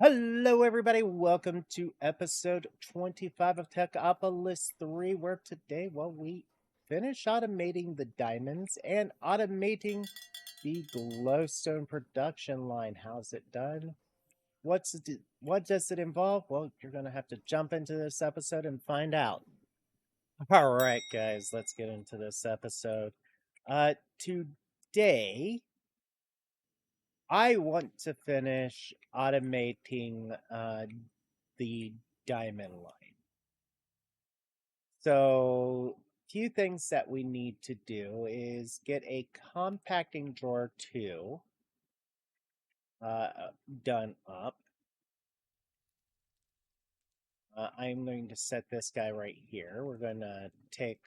Hello, everybody. Welcome to episode 25 of Techopolis 3, where today, we finish automating the diamonds and automating the glowstone production line. How's it done? What does it involve? Well, you're going to have to jump into this episode and find out. All right, guys, let's get into this episode. Today, I want to finish automating the diamond line. So, few things that we need to do is get a compacting drawer 2 done up. I'm going to set this guy right here. We're going to take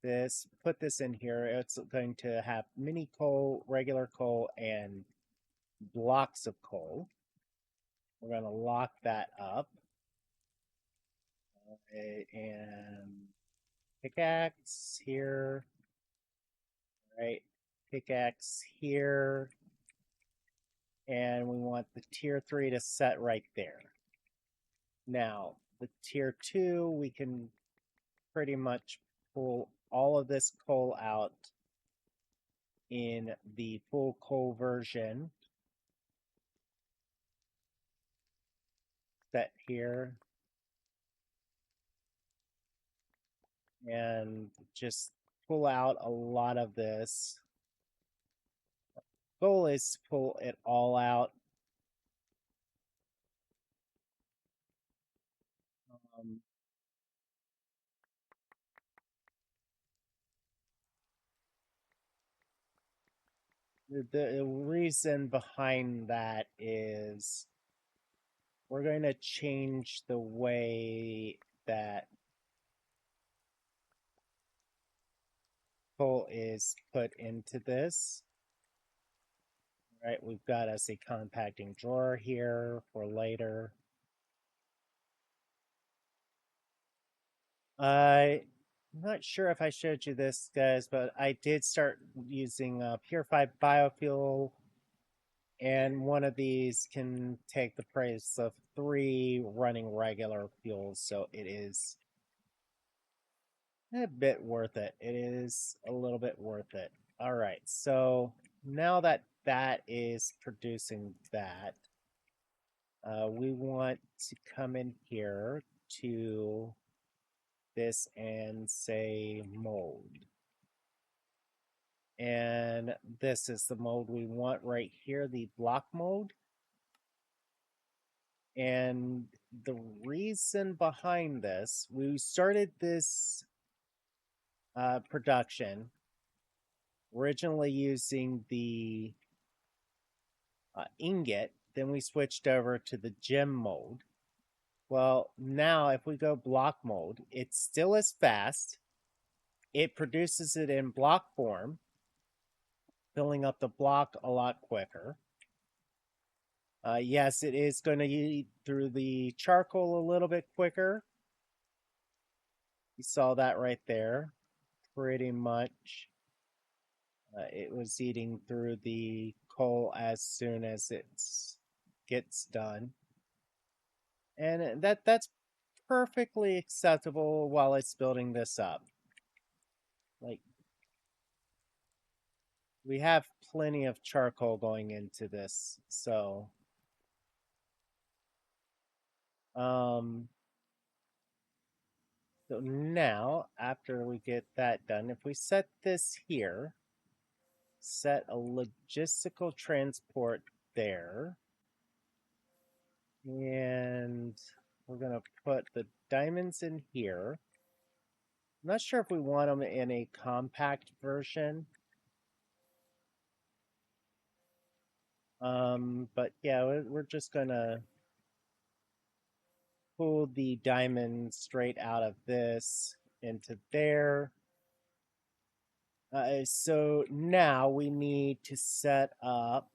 this, put this in here. It's going to have mini coal, regular coal, and blocks of coal. We're going to lock that up. And pickaxe here. Right, pickaxe here. And we want the tier 3 to set right there. Now, the tier 2, we can pretty much pull all of this coal out in the full coal version. Set here. And just pull out a lot of this. Goal is to pull it all out. The reason behind that is we're going to change the way that coal is put into this. All right, we've got us a compacting drawer here for later. I'm not sure if I showed you this, guys, but I did start using purified biofuel, and one of these can take the price of 3 running regular fuels, so it is a bit worth it. It is a little bit worth it. All right, so now that that is producing that, we want to come in here to this and say mold. And this is the mold we want right here, the block mold. And the reason behind this, we started this production originally using the ingot, then we switched over to the gem mold. Well, now if we go block mold, it's still as fast. It produces it in block form, filling up the block a lot quicker. Yes, it is going to eat through the charcoal a little bit quicker. You saw that right there. Pretty much. It was eating through the coal as soon as it gets done. And that's perfectly acceptable while it's building this up. Like, we have plenty of charcoal going into this, so so now after we get that done, if we set this here, set a logistical transport there, and we're gonna put the diamonds in here. I'm not sure if we want them in a compact version. But yeah, we're just gonna pull the diamond straight out of this into there. So now we need to set up.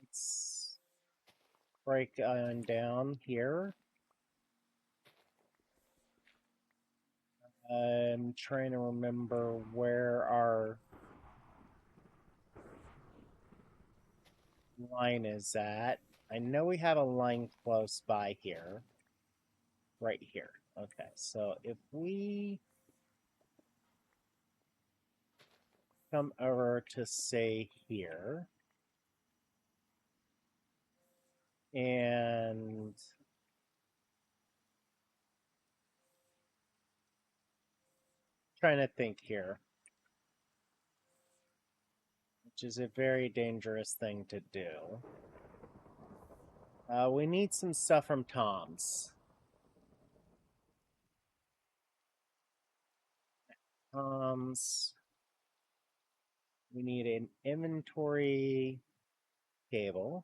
Let's break on down here. I'm trying to remember where our line is at. I know we have a line close by here. Right here. Okay, so if we come over to, say, here, and trying to think here, which is a very dangerous thing to do. We need some stuff from Tom's. We need an inventory cable.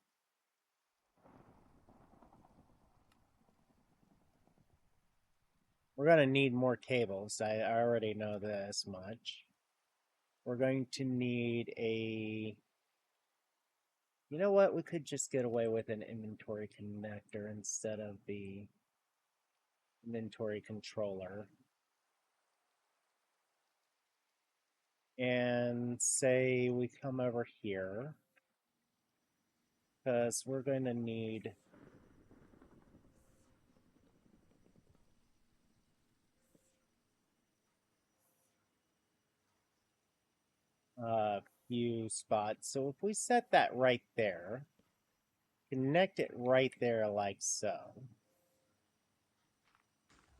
We're going to need more cables. I already know this much. We're going to need a... You know what? We could just get away with an inventory connector instead of the inventory controller. And say we come over here, because we're going to need a few spots. So if we set that right there, connect it right there like so.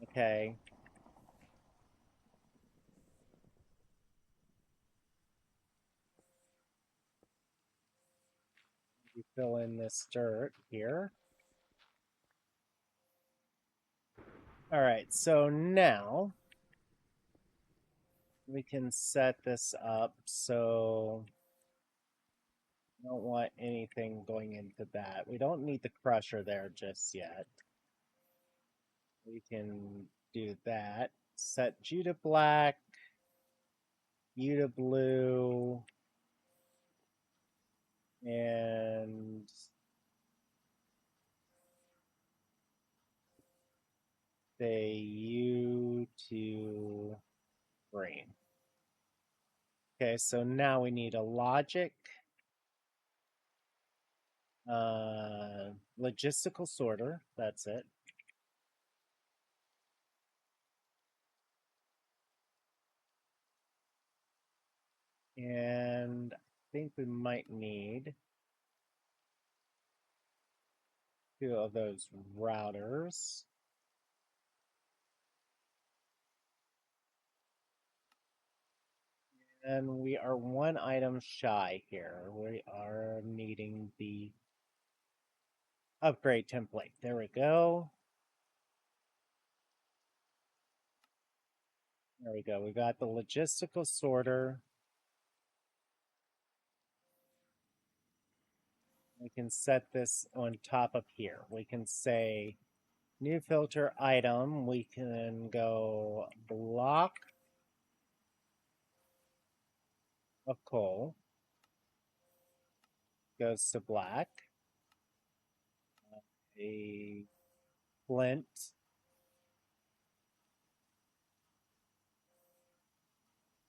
Okay. We fill in this dirt here. All right, so now we can set this up so we don't want anything going into that. We don't need the crusher there just yet. We can do that. Set you to black, you to blue, and say you to green. Okay, so now we need a logic, logistical sorter, that's it. And I think we might need 2 of those routers. And we are 1 item shy here. We are needing the upgrade template. There we go. There we go. We got the logistical sorter. We can set this on top of here. We can say new filter item. We can go block of coal. Goes to black. A flint.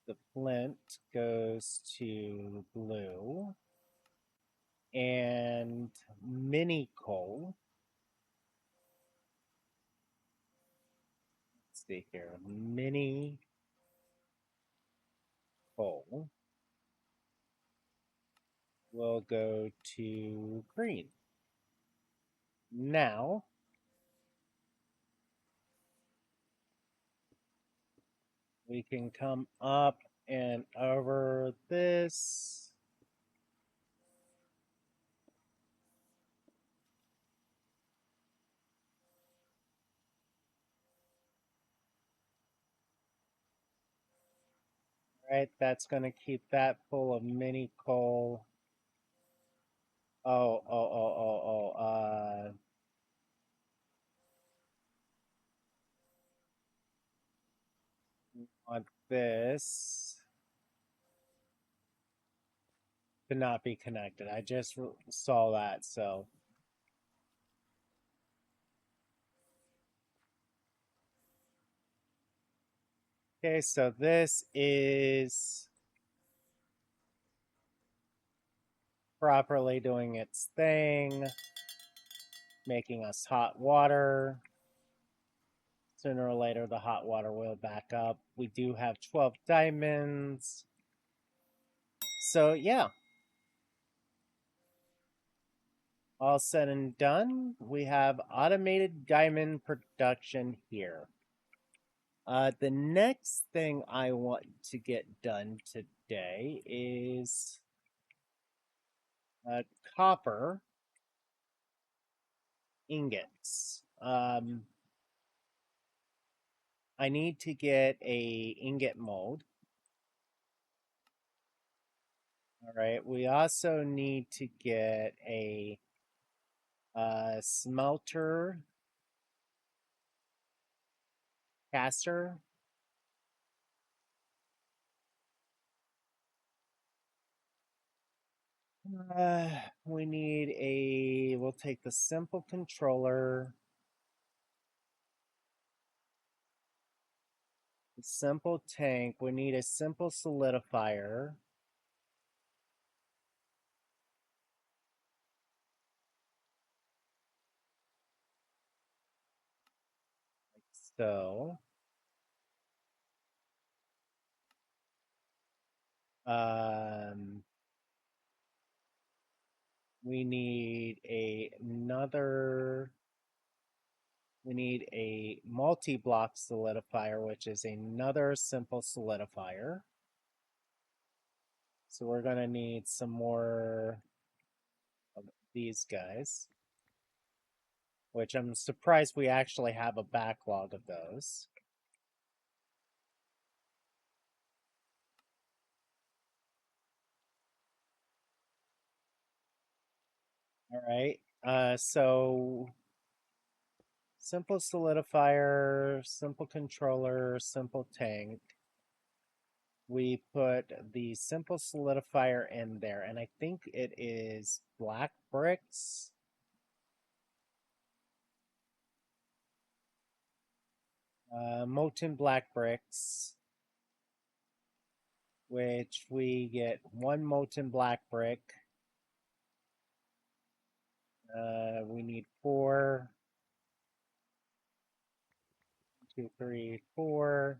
The flint goes to blue. And mini coal. Let's see here. Mini coal will go to green. Now, we can come up and over this. Right, that's going to keep that full of mini coal. Want this to not be connected. I just saw that, so. Okay, so this is properly doing its thing, making us hot water. Sooner or later, the hot water will back up. We do have 12 diamonds. So, yeah. All said and done, we have automated diamond production here. The next thing I want to get done today is copper ingots. I need to get a ingot mold. All right. We also need to get a smelter caster. We need a. We'll take the simple controller. The simple tank. We need a simple solidifier. So, we need another. We need a multi-block solidifier, which is another simple solidifier. So we're going to need some more of these guys, which I'm surprised we actually have a backlog of those. All right. So simple solidifier, simple controller, simple tank. We put the simple solidifier in there, and I think it is black bricks. Molten black bricks, which we get one molten black brick. We need 4. 2, 3, 4.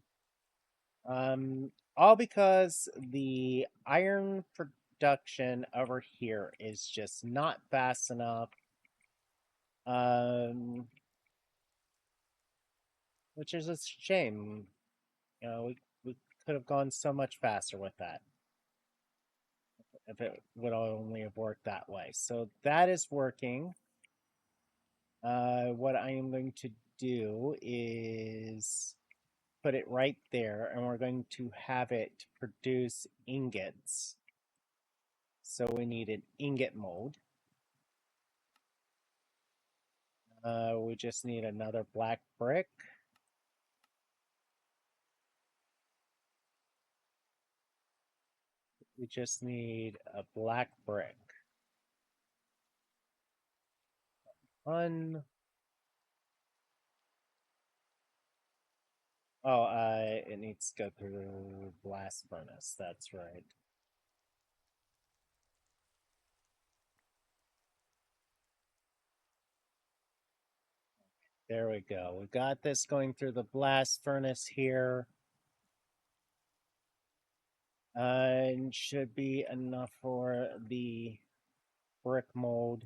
All because the iron production over here is just not fast enough. Which is a shame. You know, we could have gone so much faster with that if it would only have worked that way. So that is working. What I am going to do is put it right there, and we're going to have it produce ingots. So we need an ingot mold. We just need another black brick. We just need a black brick. Oh, it needs to go through blast furnace. That's right. There we go. We got this going through the blast furnace here. And should be enough for the brick mold.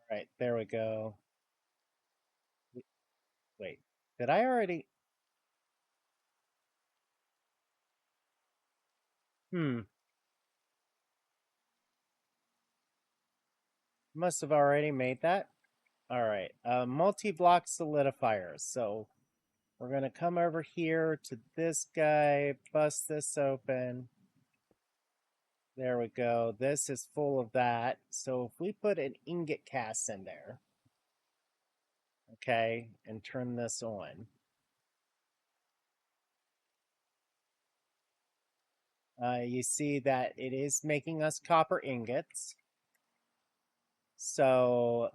All right, there we go. Wait, did I already? Must have already made that. All right, multi-block solidifiers. So we're gonna come over here to this guy, bust this open. There we go. This is full of that. So if we put an ingot cast in there, okay, and turn this on, you see that it is making us copper ingots. So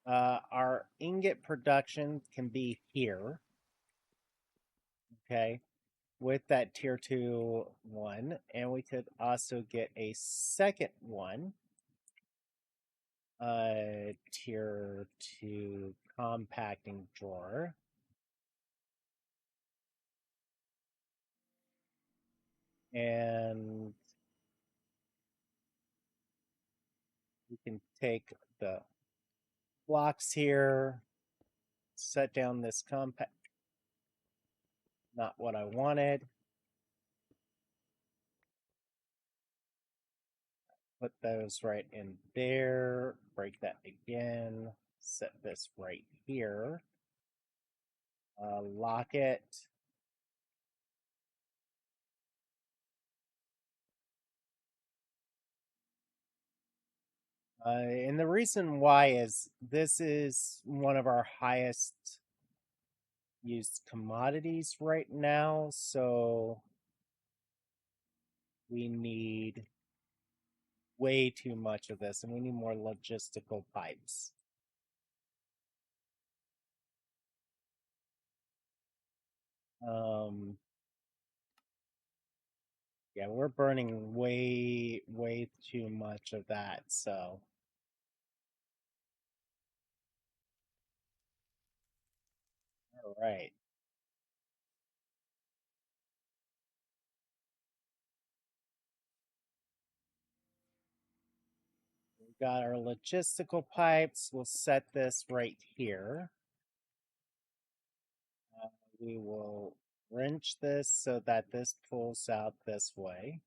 our ingot production can be here. Okay. with that tier 2 one, and we could also get a second one, tier 2 compacting drawer. And we can take the blocks here, set down this compact, not what I wanted. Put those right in there, break that again, set this right here, lock it. And the reason why is this is one of our highest used commodities right now, so we need way too much of this, and we need more logistical pipes. Yeah, we're burning way too much of that, so. All right. We got our logistical pipes. We'll set this right here. We will wrench this so that this pulls out this way.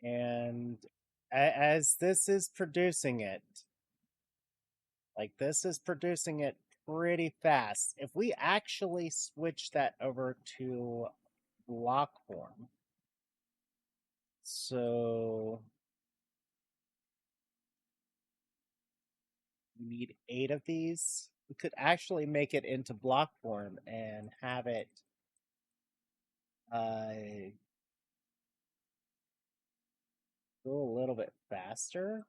And as this is producing it, like this is producing it pretty fast. If we actually switch that over to block form, so we need 8 of these. We could actually make it into block form and have it go a little bit faster.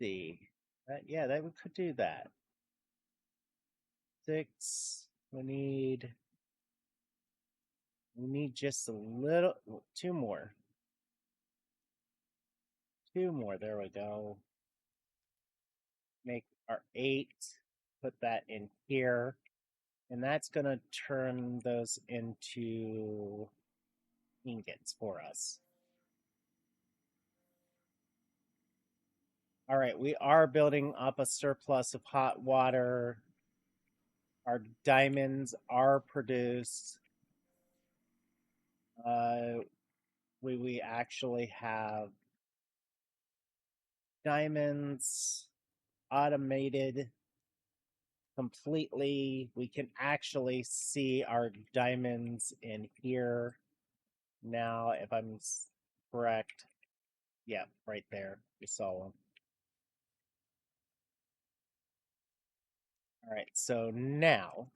Let's see. Yeah, that we could do that. 6. We need just a little, 2 more. 2 more. There we go. Make our 8. Put that in here. And that's going to turn those into ingots for us. All right, we are building up a surplus of hot water. Our diamonds are produced. We actually have diamonds automated completely. We can actually see our diamonds in here now, if I'm correct. Yeah, right there. We saw them. All right, so now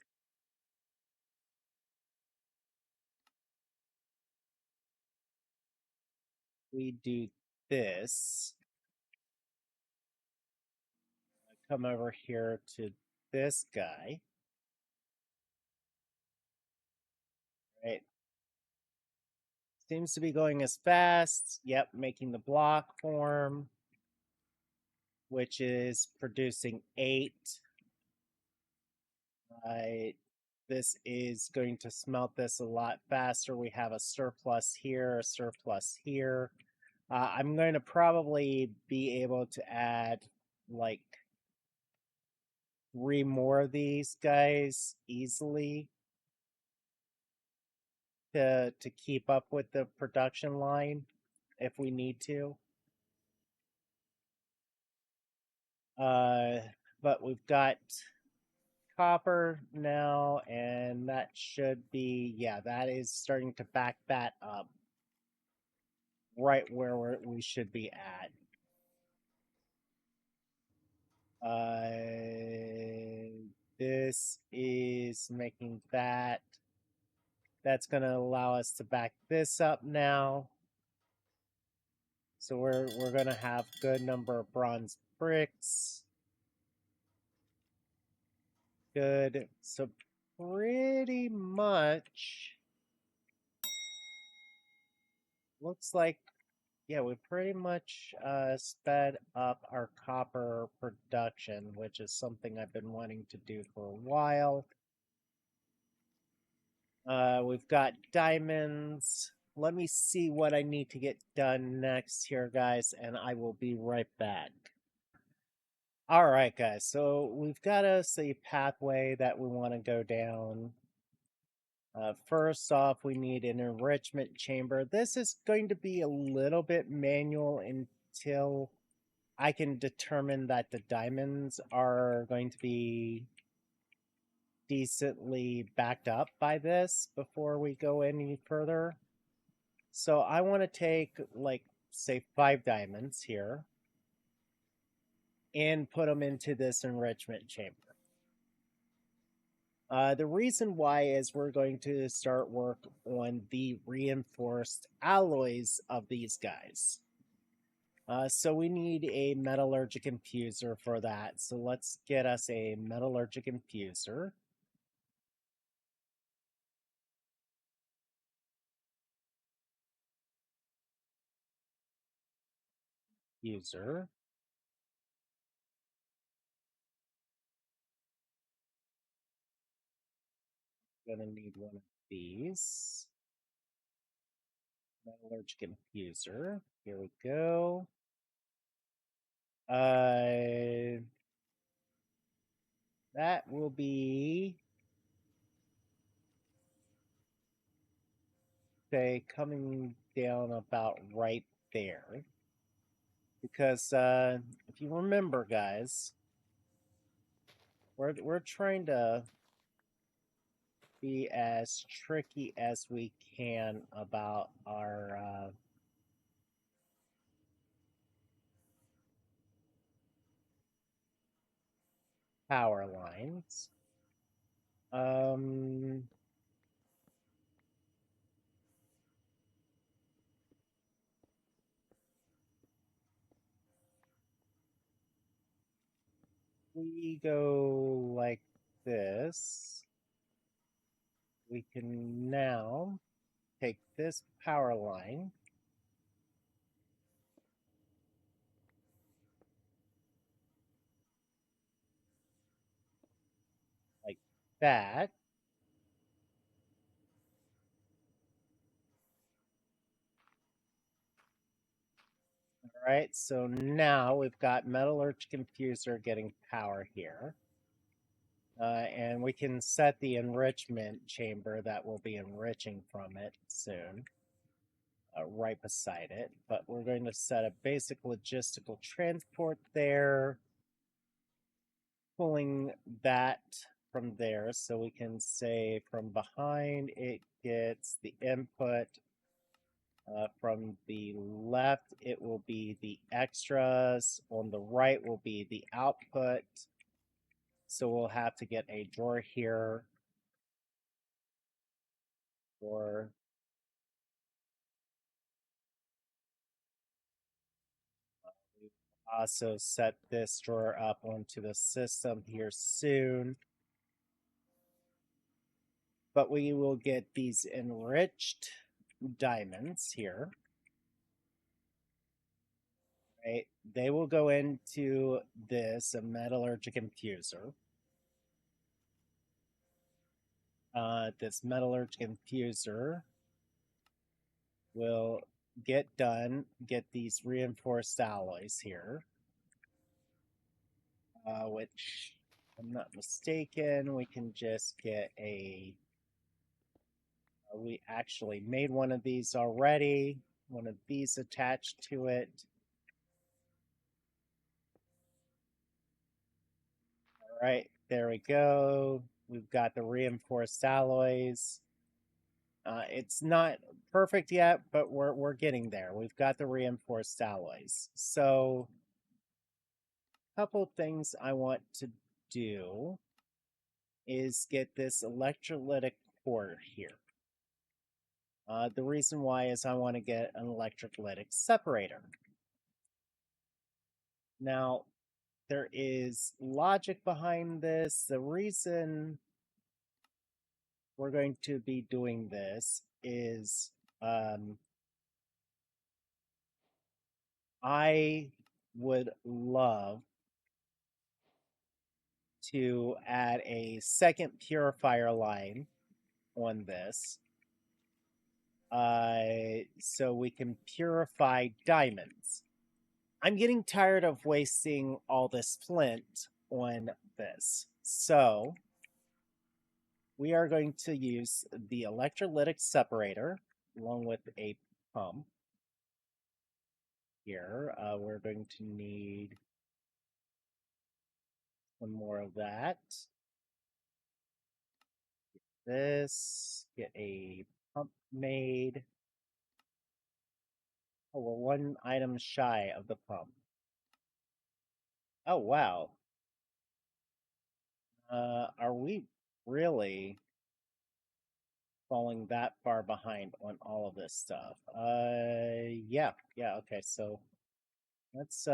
we do this. Come over here to this guy. Right. Seems to be going as fast. Yep, making the block form, which is producing 8. Right. This is going to smelt this a lot faster. We have a surplus here, a surplus here. I'm going to probably be able to add like 3 more of these guys easily to keep up with the production line if we need to. But we've got copper now, and that should be, yeah, that is starting to back that up right where we should be at. This is making that. That's going to allow us to back this up now. So we're gonna have good number of bronze bricks. Good. So pretty much looks like, yeah, we pretty much sped up our copper production, which is something I've been wanting to do for a while. We've got diamonds. Let me see what I need to get done next here, guys, and I will be right back. All right, guys, so we've got us a pathway that we want to go down. First off, we need an enrichment chamber. This is going to be a little bit manual until I can determine that the diamonds are going to be decently backed up by this before we go any further. So I want to take, like, say 5 diamonds here and put them into this enrichment chamber. The reason why is we're going to start work on the reinforced alloys of these guys. So we need a metallurgic infuser for that. So let's get us a metallurgic infuser. User. Gonna need one of these. Metallurgic infuser. Here we go. That will be, say, coming down about right there. Because if you remember, guys, we're trying to be as tricky as we can about our power lines. We go like this. We can now take this power line like that. All right, so now we've got metallurgic infuser getting power here. And we can set the enrichment chamber that will be enriching from it soon, right beside it. But we're going to set a basic logistical transport there, pulling that from there so we can say from behind it gets the input. From the left, it will be the extras. On the right will be the output. So we'll have to get a drawer here for also set this drawer up onto the system here soon. But we will get these enriched diamonds here. Right? They will go into this, a metallurgic infuser. This metallurgic infuser will get these reinforced alloys here. Which, if I'm not mistaken, we can just get a... we actually made one of these already. One of these attached to it. All right, there we go. We've got the reinforced alloys. It's not perfect yet, but we're getting there. We've got the reinforced alloys. So, a couple things I want to do is get this electrolytic core here. The reason why is I want to get an electrolytic separator. Now, there is logic behind this. The reason we're going to be doing this is I would love to add a second purifier line on this so we can purify diamonds. I'm getting tired of wasting all this flint on this. So we are going to use the electrolytic separator along with a pump. Here, we're going to need one more of that. This, get a pump made. Oh, we're one item shy of the pump. Oh, wow. Are we really falling that far behind on all of this stuff? Yeah, okay, so let's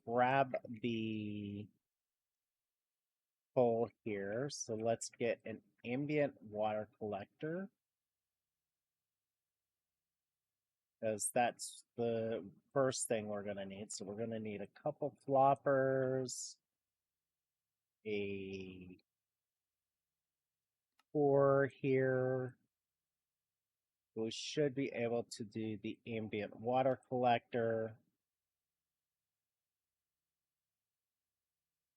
grab the coal here. So let's get an ambient water collector, because that's the first thing we're going to need. So we're going to need a couple floppers, a core here. We should be able to do the ambient water collector.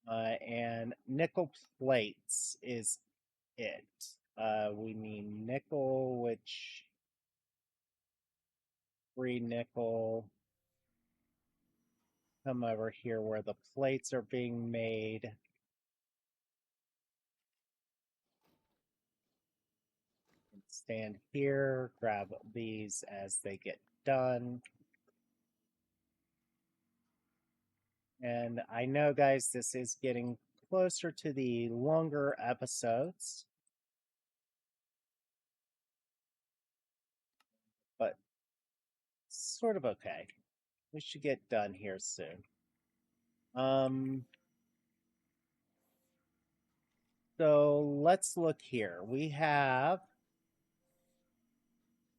And nickel plates is it. We need nickel, which 3 nickel. Come over here where the plates are being made. And stand here, grab these as they get done. And I know, guys, this is getting closer to the longer episodes, but sort of okay. We should get done here soon. So let's look here. We have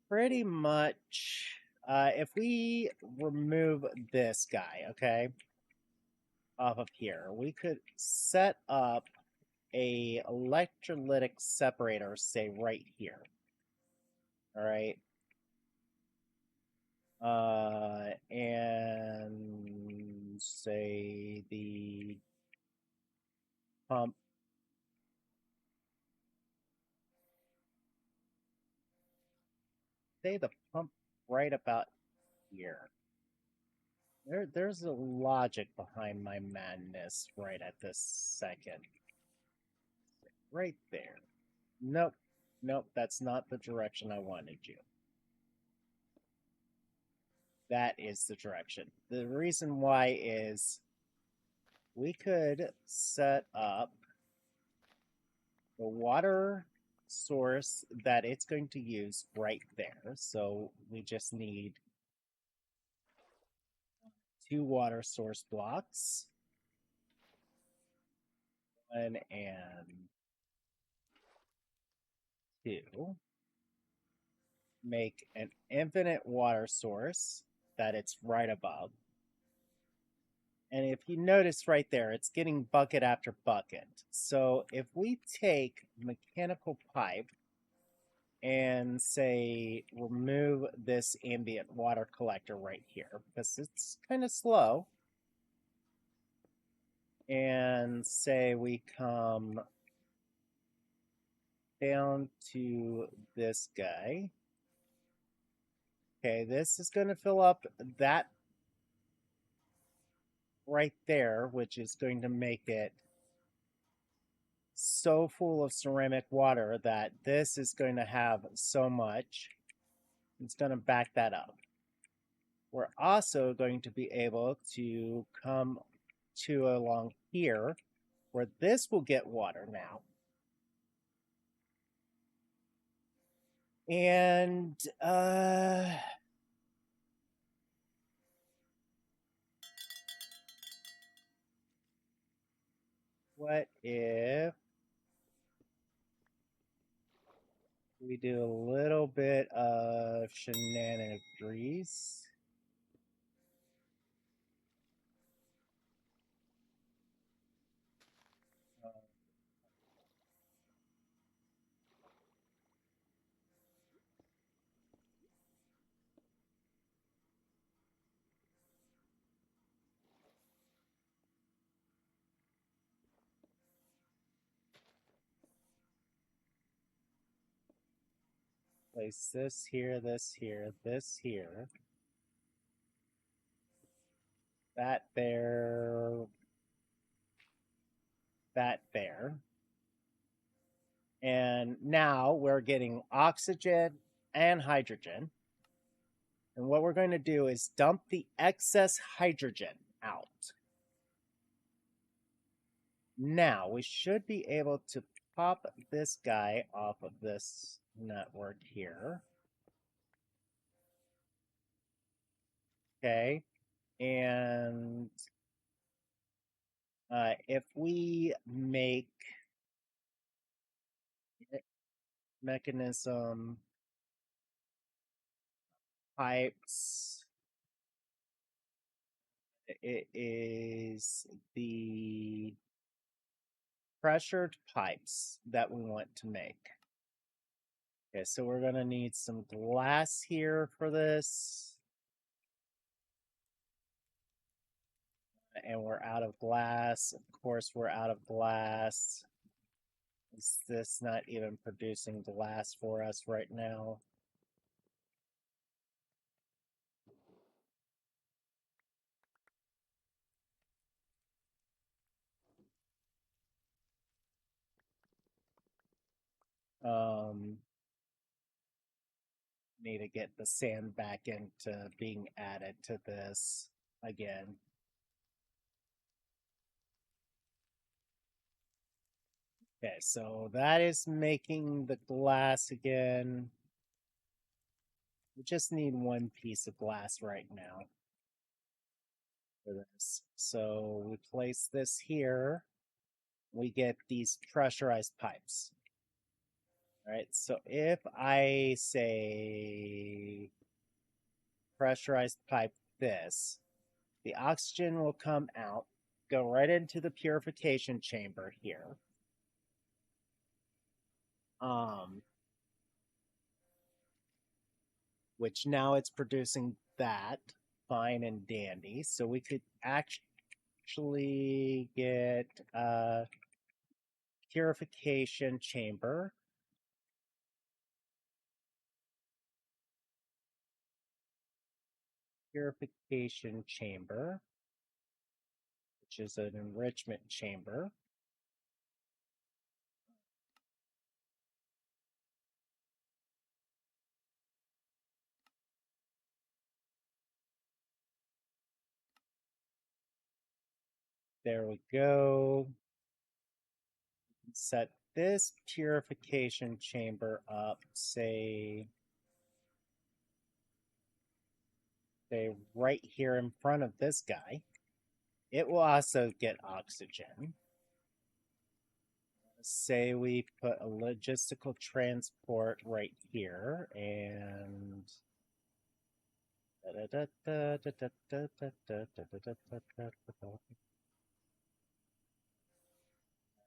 pretty much, if we remove this guy, okay, off of here, we could set up a electrolytic separator, say right here. All right. And say the pump. Say the pump right about here. There's a logic behind my madness right at this second. Right there. Nope. Nope, that's not the direction I wanted you. That is the direction. The reason why is we could set up the water source that it's going to use right there. So we just need 2 water source blocks. 1 and 2. Make an infinite water source that it's right above. And if you notice right there, it's getting bucket after bucket. So if we take mechanical pipe and say remove this ambient water collector right here, because it's kind of slow, and say we come down to this guy. Okay, this is going to fill up that right there, which is going to make it so full of ceramic water that this is going to have so much. It's going to back that up. We're also going to be able to come to along here where this will get water now. And what if we do a little bit of shenanigans? Place this here, this here, this here. That there. That there. And now we're getting oxygen and hydrogen. And what we're going to do is dump the excess hydrogen out. Now we should be able to pop this guy off of this network here. Okay. And if we make mechanism pipes, it is the pressured pipes that we want to make. Okay, so we're going to need some glass here for this. And we're out of glass. Of course, we're out of glass. Is this not even producing glass for us right now? Need to get the sand back into being added to this again. Okay, so that is making the glass again. We just need one piece of glass right now for this. So we place this here. We get these pressurized pipes. All right, so if I say pressurized pipe this, the oxygen will come out, go right into the purification chamber here. Which now it's producing that, fine and dandy. So we could actually get a purification chamber. Purification chamber, which is an enrichment chamber. There we go. Set this purification chamber up, say right here in front of this guy. It will also get oxygen. Say we put a logistical transport right here and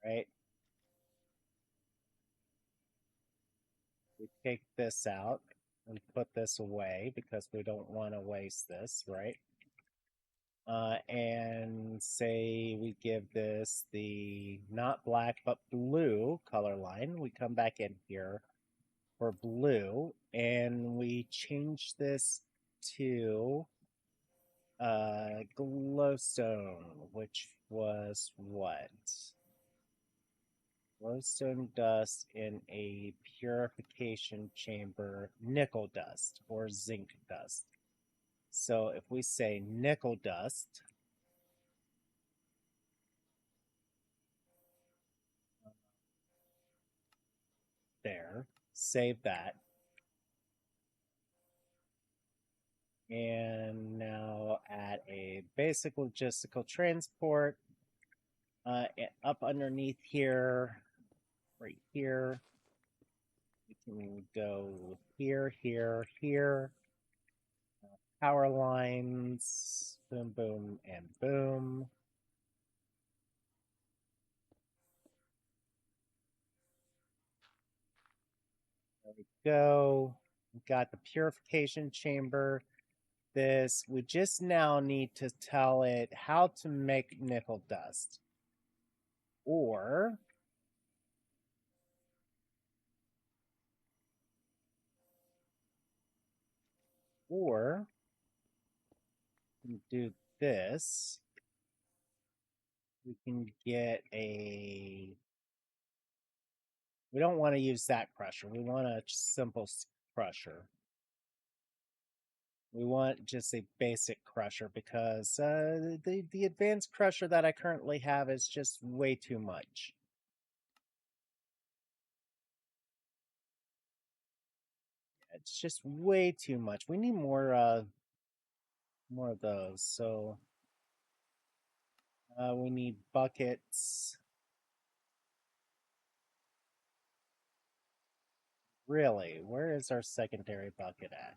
right. We take this out and put this away because we don't want to waste this, right? And say we give this the not black but blue color line. We come back in here for blue and we change this to glowstone, which was what? Glowstone dust in a purification chamber, nickel dust or zinc dust. So if we say nickel dust, there, save that. And now add a basic logistical transport. Up underneath here, right here, we can go here, here, here. Power lines, boom, boom, and boom. There we go. We got the purification chamber. We just now need to tell it how to make nickel dust. Or we can do this. We can get a... We don't want to use that crusher. We want a simple crusher. We want just a basic crusher because the advanced crusher that I currently have is just way too much. It's just way too much. We need more of those. So we need buckets. Really, where is our secondary bucket at?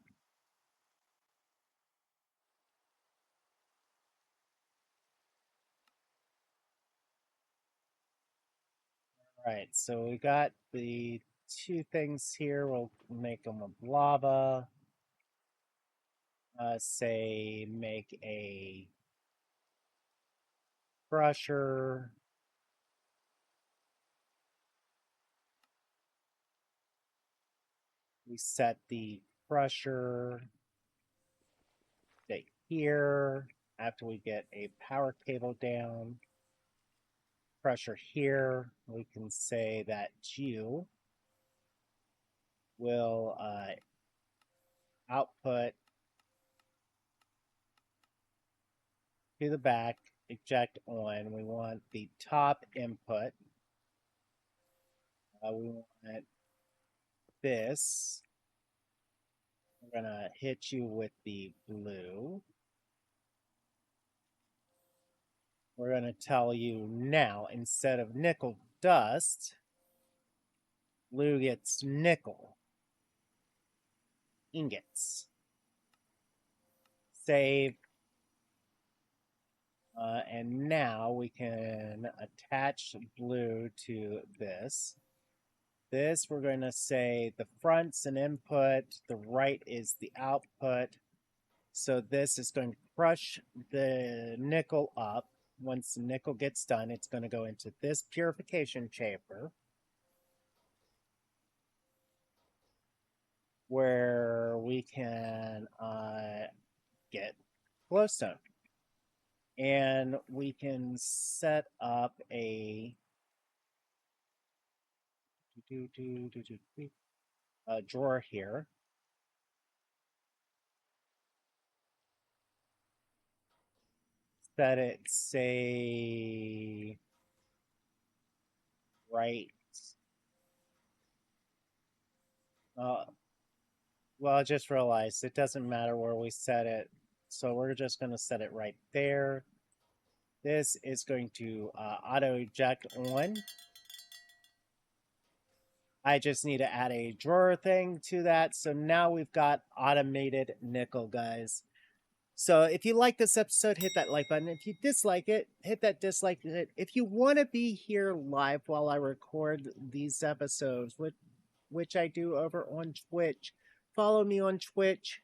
All right, so we got the two things here. We'll make them with lava. Say make a crusher. We set the crusher right here after we get a power cable down. Crusher here, we can say that Q will output to the back, eject on. We want the top input. We want this. We're going to hit you with the blue. We're going to tell you now, instead of nickel dust, blue gets nickel ingots. Save. And now we can attach blue to this. This, we're going to say the front's an input, the right is the output. So this is going to crush the nickel up. Once the nickel gets done, it's going to go into this purification chamber, where we can get glowstone. And we can set up a drawer here. Set it, say, right. Well, I just realized it doesn't matter where we set it. So we're just going to set it right there. This is going to auto eject on. I just need to add a drawer thing to that. So now we've got automated nickel, guys. So if you like this episode, hit that like button. If you dislike it, hit that dislike button. If you want to be here live while I record these episodes, which I do over on Twitch, follow me on Twitch.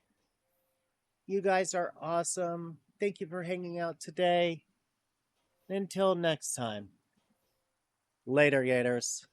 You guys are awesome. Thank you for hanging out today. Until next time. Later, Gators.